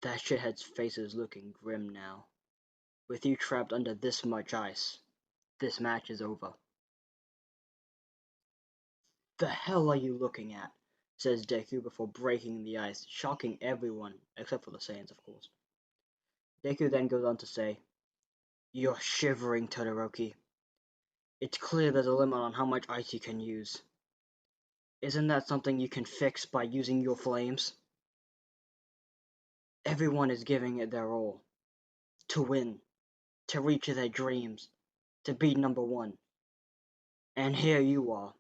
That shithead's face is looking grim now. With you trapped under this much ice, this match is over. The hell are you looking at? Says Deku before breaking the ice, shocking everyone, except for the Saiyans, of course. Deku then goes on to say, You're shivering, Todoroki. It's clear there's a limit on how much ice you can use. Isn't that something you can fix by using your flames? Everyone is giving it their all. To win. To reach their dreams. To be number one. And here you are,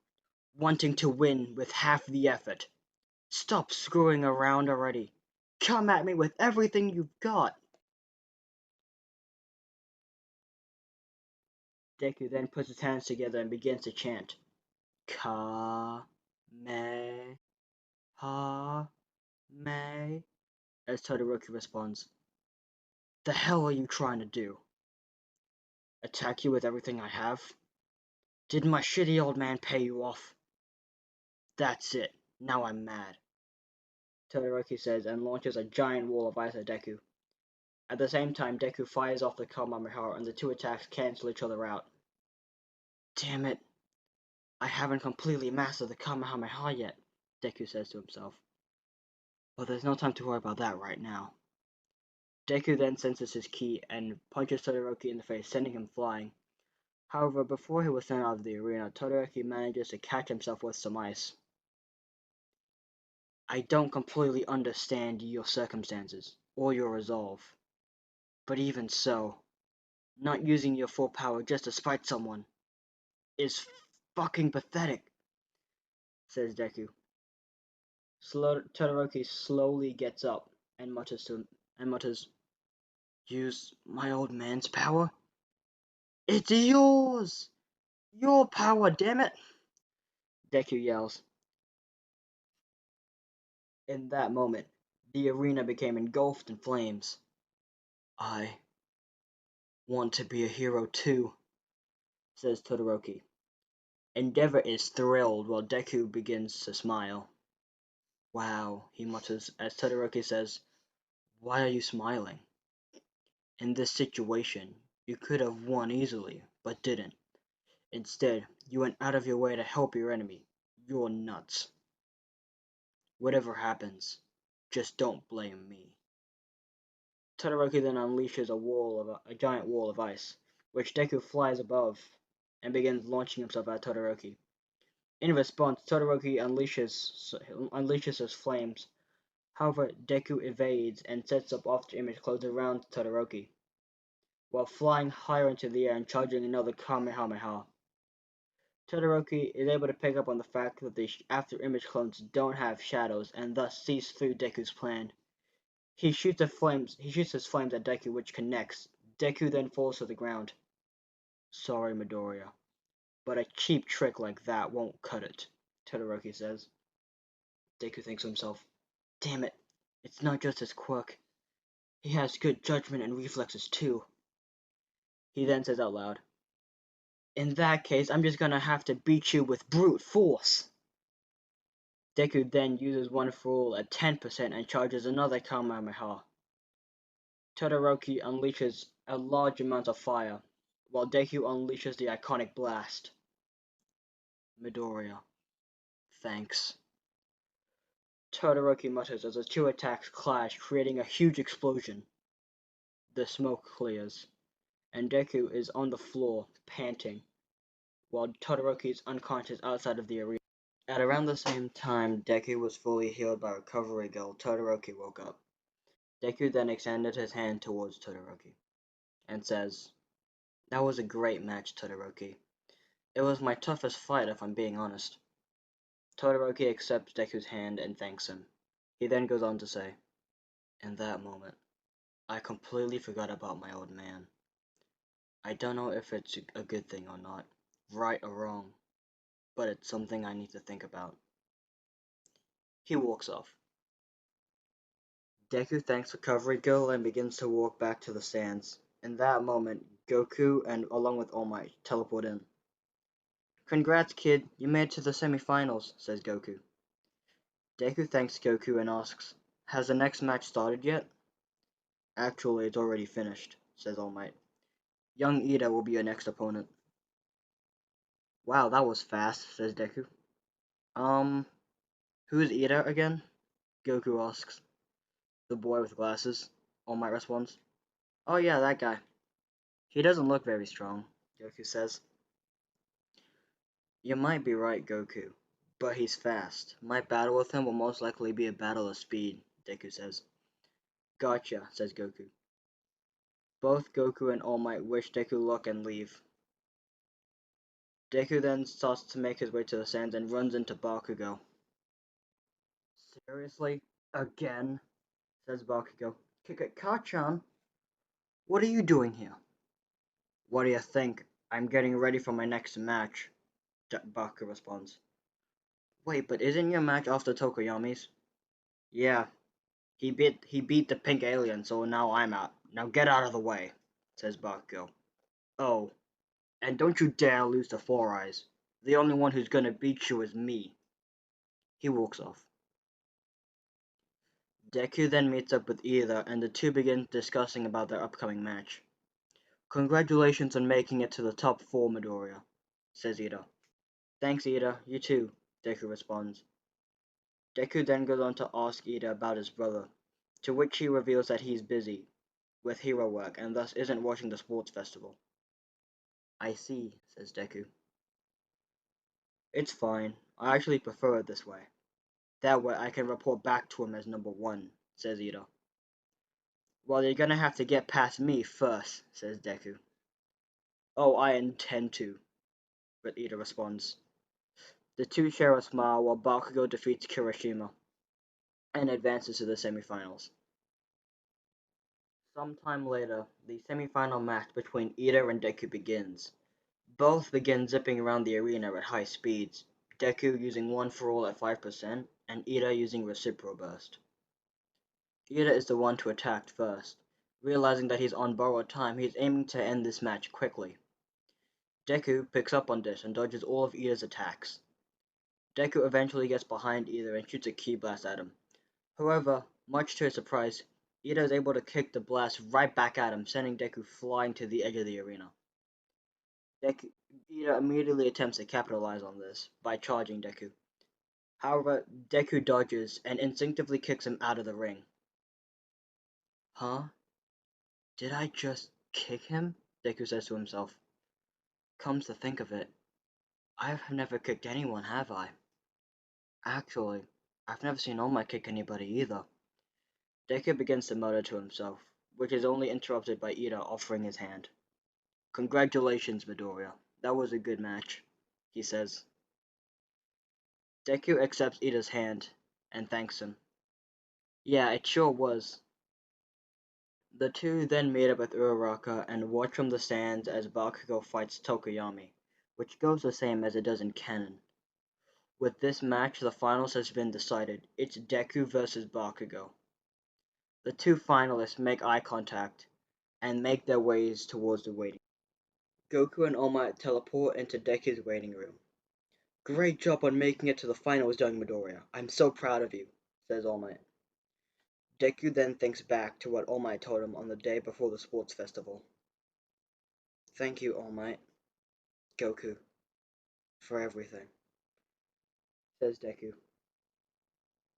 wanting to win with half the effort. Stop screwing around already. Come at me with everything you've got. Deku then puts his hands together and begins to chant. Ka, me, ha, me, as Todoroki responds. The hell are you trying to do? Attack you with everything I have? Did my shitty old man pay you off? That's it. Now I'm mad. Todoroki says and launches a giant wall of ice at Deku. At the same time, Deku fires off the Kamehameha and the two attacks cancel each other out. Damn it. I haven't completely mastered the Kamehameha yet, Deku says to himself. But there's no time to worry about that right now. Deku then senses his ki and punches Todoroki in the face, sending him flying. However, before he was sent out of the arena, Todoroki manages to catch himself with some ice. I don't completely understand your circumstances, or your resolve. But even so, not using your full power just to spite someone is fucking pathetic, says Deku. Todoroki slowly gets up and mutters, Use my old man's power? It's yours! Your power, damn it! Deku yells. In that moment, the arena became engulfed in flames. I want to be a hero too, says Todoroki. Endeavor is thrilled while Deku begins to smile. Wow, he mutters as Todoroki says, Why are you smiling? In this situation, you could have won easily, but didn't. Instead, you went out of your way to help your enemy. You're nuts. Whatever happens, just don't blame me. Todoroki then unleashes a giant wall of ice, which Deku flies above and begins launching himself at Todoroki. In response, Todoroki unleashes his flames. However, Deku evades and sets up after-image clouds around Todoroki, while flying higher into the air and charging another Kamehameha. Todoroki is able to pick up on the fact that the after-image clones don't have shadows and thus sees through Deku's plan. He shoots his flames at Deku, which connects. Deku then falls to the ground. Sorry, Midoriya, but a cheap trick like that won't cut it, Todoroki says. Deku thinks to himself, damn it, it's not just his quirk. He has good judgment and reflexes too. He then says out loud, in that case, I'm just gonna have to beat you with brute force. Deku then uses one for all at 10% and charges another Kamehameha. Todoroki unleashes a large amount of fire, while Deku unleashes the iconic blast. Midoriya, thanks. Todoroki mutters as the two attacks clash, creating a huge explosion. The smoke clears, and Deku is on the floor, panting, while Todoroki is unconscious outside of the arena. At around the same time Deku was fully healed by Recovery Girl, Todoroki woke up. Deku then extended his hand towards Todoroki, and says, That was a great match, Todoroki. It was my toughest fight, if I'm being honest. Todoroki accepts Deku's hand and thanks him. He then goes on to say, In that moment, I completely forgot about my old man. I don't know if it's a good thing or not, right or wrong, but it's something I need to think about. He walks off. Deku thanks Recovery Girl and begins to walk back to the stands. In that moment, Goku and along with All Might teleport in. Congrats, kid, you made it to the semifinals, says Goku. Deku thanks Goku and asks, "Has the next match started yet?" "Actually, it's already finished," says All Might. "Young Iida will be your next opponent." "Wow, that was fast," says Deku. Um, who's Iida again?" Goku asks. "The boy with glasses," All Might responds. "Oh yeah, that guy. He doesn't look very strong," Goku says. "You might be right, Goku, but he's fast. My battle with him will most likely be a battle of speed," Deku says. "Gotcha," says Goku. Both Goku and All Might wish Deku luck and leave. Deku then starts to make his way to the sands and runs into Bakugo. "Seriously? Again?" says Bakugo. "Kaka-chan, what are you doing here?" "What do you think? I'm getting ready for my next match," Bakugo responds. "Wait, but isn't your match after Tokoyami's?" "Yeah, he beat the pink alien, so now I'm out. Now get out of the way," says Bakugo. "Oh, and don't you dare lose to Four Eyes. The only one who's gonna beat you is me." He walks off. Deku then meets up with Iida and the two begin discussing about their upcoming match. "Congratulations on making it to the top 4, Midoriya," says Iida. "Thanks, Iida. You too," Deku responds. Deku then goes on to ask Iida about his brother, to which he reveals that he's busy with hero work and thus isn't watching the sports festival. "I see," says Deku. "It's fine. I actually prefer it this way. That way I can report back to him as number 1, says Iida. "Well, you're gonna have to get past me first," says Deku. "Oh, I intend to," but Iida responds. The two share a smile while Bakugo defeats Kirishima and advances to the semifinals. Sometime later, the semifinal match between Iida and Deku begins. Both begin zipping around the arena at high speeds, Deku using One for All at 5% and Iida using Recipro Burst. Iida is the one to attack first. Realizing that he's on borrowed time, he is aiming to end this match quickly. Deku picks up on this and dodges all of Iida's attacks. Deku eventually gets behind Iida and shoots a ki blast at him. However, much to his surprise, Iida is able to kick the blast right back at him, sending Deku flying to the edge of the arena. Iida immediately attempts to capitalize on this by charging Deku. However, Deku dodges and instinctively kicks him out of the ring. "Huh? Did I just kick him?" Deku says to himself. "Comes to think of it, I've never kicked anyone, have I? Actually, I've never seen All Might kick anybody either." Deku begins to mutter to himself, which is only interrupted by Iida offering his hand. "Congratulations, Midoriya. That was a good match," he says. Deku accepts Iida's hand and thanks him. "Yeah, it sure was." The two then meet up with Uraraka and watch from the stands as Bakugo fights Tokoyami, which goes the same as it does in canon. With this match, the finals has been decided. It's Deku versus Bakugo. The two finalists make eye contact and make their ways towards the waiting room. Goku and All Might teleport into Deku's waiting room. "Great job on making it to the finals, young Midoriya. I'm so proud of you," says All Might. Deku then thinks back to what All Might told him on the day before the sports festival. "Thank you, All Might, Goku, for everything," says Deku.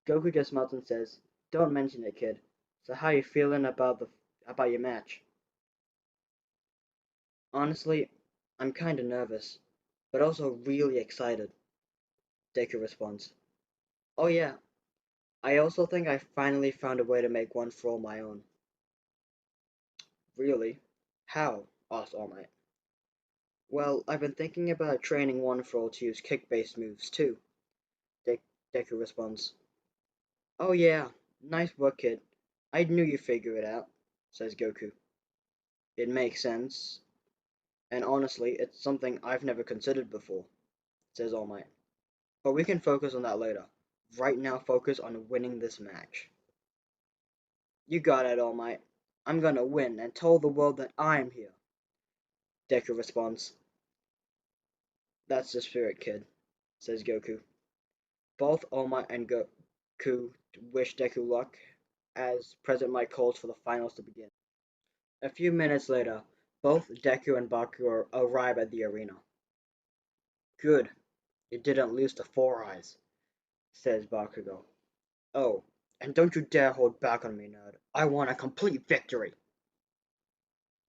Goku just smiles and says, "Don't mention it, kid. So how you feeling about your match?" "Honestly, I'm kinda nervous, but also really excited," Deku responds. "Oh yeah, I also think I finally found a way to make One for All my own." "Really? How?" asks All Might. "Well, I've been thinking about training One for All to use kick-based moves too," De- Deku responds. "Oh yeah, nice work, kid. I knew you'd figure it out," says Goku. "It makes sense, and honestly, it's something I've never considered before," says All Might. "But we can focus on that later. Right now, focus on winning this match." "You got it, All Might. I'm gonna win and tell the world that I'm here," Deku responds. "That's the spirit, kid," says Goku. Both All Might and Deku wished Deku luck as President Mike calls for the finals to begin. A few minutes later, both Deku and Bakugo arrive at the arena. Good, you didn't lose to Four Eyes, says Bakugo. Oh, and don't you dare hold back on me, nerd. I want a complete victory.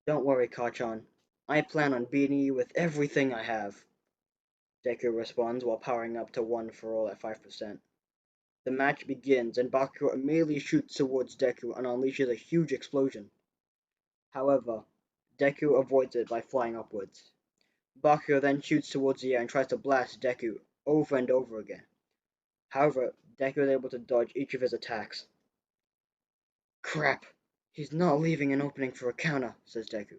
Don't worry, Kachan. I plan on beating you with everything I have, Deku responds while powering up to one for all at 5%. The match begins and Bakugo immediately shoots towards Deku and unleashes a huge explosion. However, Deku avoids it by flying upwards. Bakugo then shoots towards the air and tries to blast Deku over and over again. However, Deku is able to dodge each of his attacks. Crap! He's not leaving an opening for a counter, says Deku.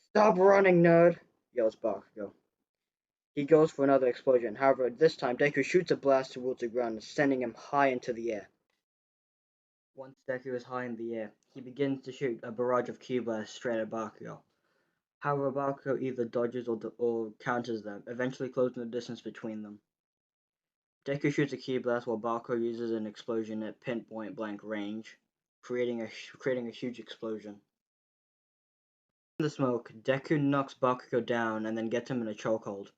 Stop running, nerd! Yells Bakugo. He goes for another explosion. However, this time Deku shoots a blast towards the ground, sending him high into the air. Once Deku is high in the air, he begins to shoot a barrage of ki blasts straight at Bakugo. However, Bakugo either dodges or counters them, eventually closing the distance between them. Deku shoots a ki blast while Bakugo uses an explosion at point blank range, creating a huge explosion. In the smoke, Deku knocks Bakugo down and then gets him in a chokehold.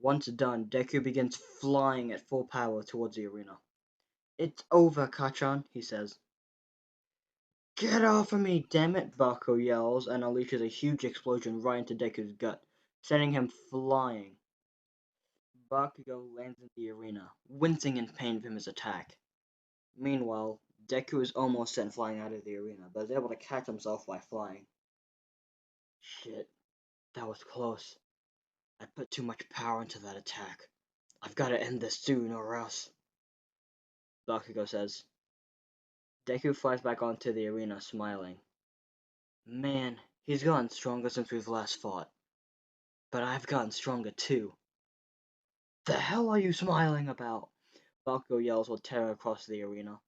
Once done, Deku begins flying at full power towards the arena. It's over, Kachan, he says. Get off of me, damn it, Bakugo yells and unleashes a huge explosion right into Deku's gut, sending him flying. Bakugo lands in the arena, wincing in pain from his attack. Meanwhile, Deku is almost sent flying out of the arena, but is able to catch himself by flying. Shit, that was close. I put too much power into that attack. I've got to end this soon or else, Bakugo says. Deku flies back onto the arena, smiling. Man, he's gotten stronger since we've last fought. But I've gotten stronger too. The hell are you smiling about? Bakugo yells while tearing across the arena.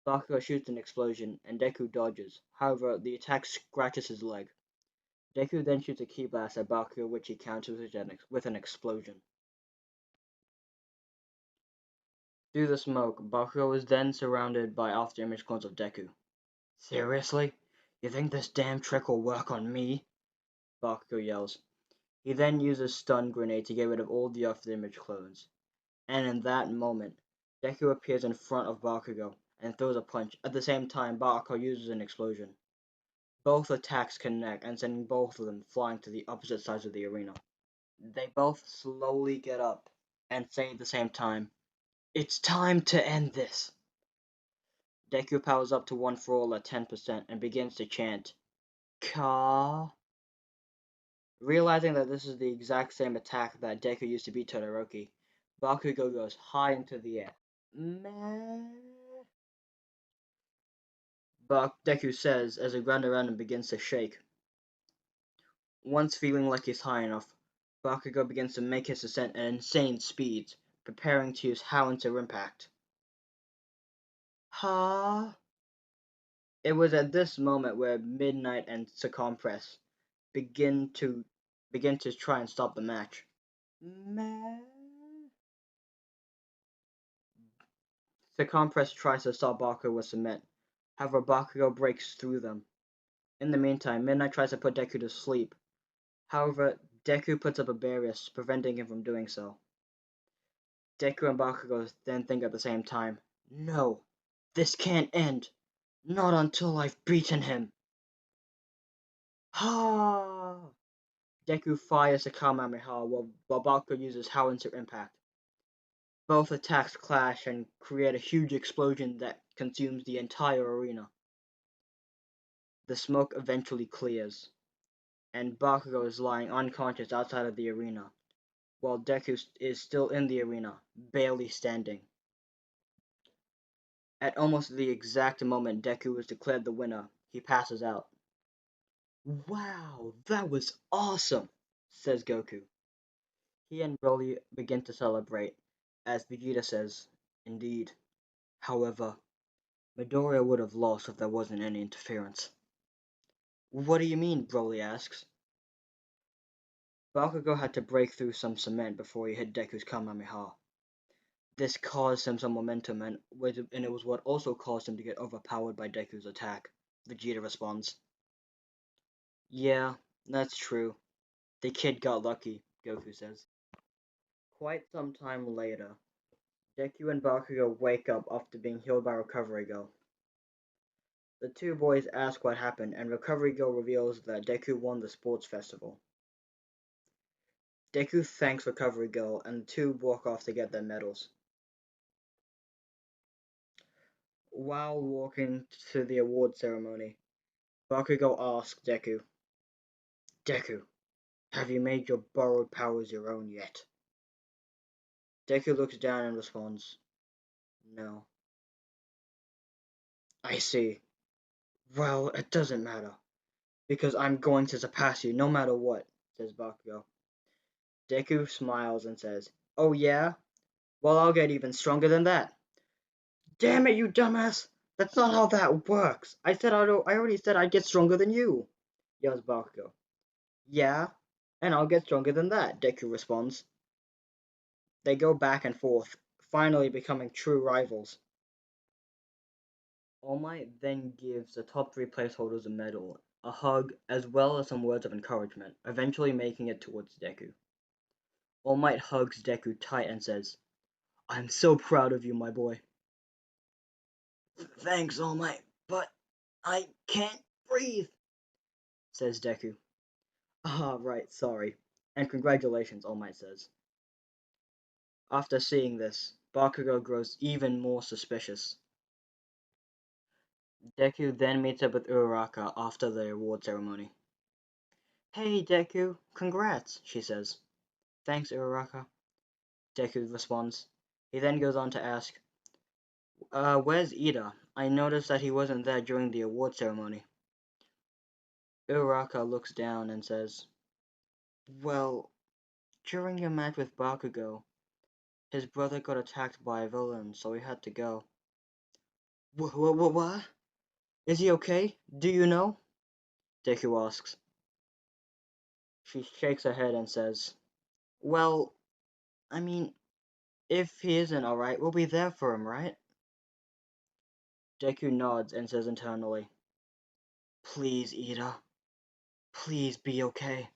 Bakugo shoots an explosion, and Deku dodges. However, the attack scratches his leg. Deku then shoots a ki blast at Bakugo, which he counters with an explosion. Through the smoke, Bakugo is then surrounded by after-image clones of Deku. Seriously? You think this damn trick will work on me? Bakugo yells. He then uses Stun Grenade to get rid of all the after-image clones. And in that moment, Deku appears in front of Bakugo and throws a punch. At the same time, Bakugo uses an explosion. Both attacks connect and sending both of them flying to the opposite sides of the arena. They both slowly get up and say at the same time, "It's time to end this." Deku powers up to one for all at 10% and begins to chant, Ka. Realizing that this is the exact same attack that Deku used to beat Todoroki, Bakugo goes high into the air. Deku says as the ground around him begins to shake. Once feeling like he's high enough, Bakugo begins to make his ascent at insane speeds, preparing to use Howitzer Impact. Ha! It was at this moment where Midnight and Circumpress begin to try and stop the match. Circumpress tries to stop Bakugo with cement. However, Bakugo breaks through them. In the meantime, Midnight tries to put Deku to sleep. However, Deku puts up a barrier, preventing him from doing so. Deku and Bakugo then think at the same time, no, this can't end. Not until I've beaten him. Ha! Deku fires the Kamehameha while Bakugo uses Howitzer Impact. Both attacks clash and create a huge explosion that consumes the entire arena. The smoke eventually clears, and Bakugo is lying unconscious outside of the arena, while Deku is still in the arena, barely standing. At almost the exact moment Deku is declared the winner, he passes out. Wow, that was awesome, says Goku. He and Broly begin to celebrate, as Vegeta says, indeed. However, Midoriya would have lost if there wasn't any interference. What do you mean? Broly asks. Bakugo had to break through some cement before he hit Deku's Kamehameha. This caused him some momentum, and it was what also caused him to get overpowered by Deku's attack. Vegeta responds, "Yeah, that's true. The kid got lucky," Goku says. Quite some time later, Deku and Bakugo wake up after being healed by Recovery Girl. The two boys ask what happened, and Recovery Girl reveals that Deku won the sports festival. Deku thanks Recovery Girl, and the two walk off to get their medals. While walking to the award ceremony, Bakugo asks Deku, "Deku, have you made your borrowed powers your own yet?" Deku looks down and responds, "No." "I see. Well, it doesn't matter, because I'm going to surpass you no matter what," says Bakugo. Deku smiles and says, "Oh yeah? Well, I'll get even stronger than that." "Damn it, you dumbass! That's not how that works! I already said I'd get stronger than you!" yells Bakugo. "Yeah, and I'll get stronger than that," Deku responds. They go back and forth, finally becoming true rivals. All Might then gives the top three placeholders a medal, a hug, as well as some words of encouragement, eventually making it towards Deku. All Might hugs Deku tight and says, "I'm so proud of you, my boy." "Thanks, All Might, but I can't breathe," says Deku. "Ah, right, sorry. And congratulations," All Might says. After seeing this, Bakugo grows even more suspicious. Deku then meets up with Uraraka after the award ceremony. "Hey, Deku, congrats," she says. "Thanks, Uraraka," Deku responds. He then goes on to ask, "Where's Iida? I noticed that he wasn't there during the award ceremony." Uraraka looks down and says, "Well, during your match with Bakugo, his brother got attacked by a villain, so he had to go." What? Is he okay? Do you know?" Deku asks. She shakes her head and says, "Well, I mean, if he isn't alright, we'll be there for him, right?" Deku nods and says internally, "Please, Iida. Please be okay."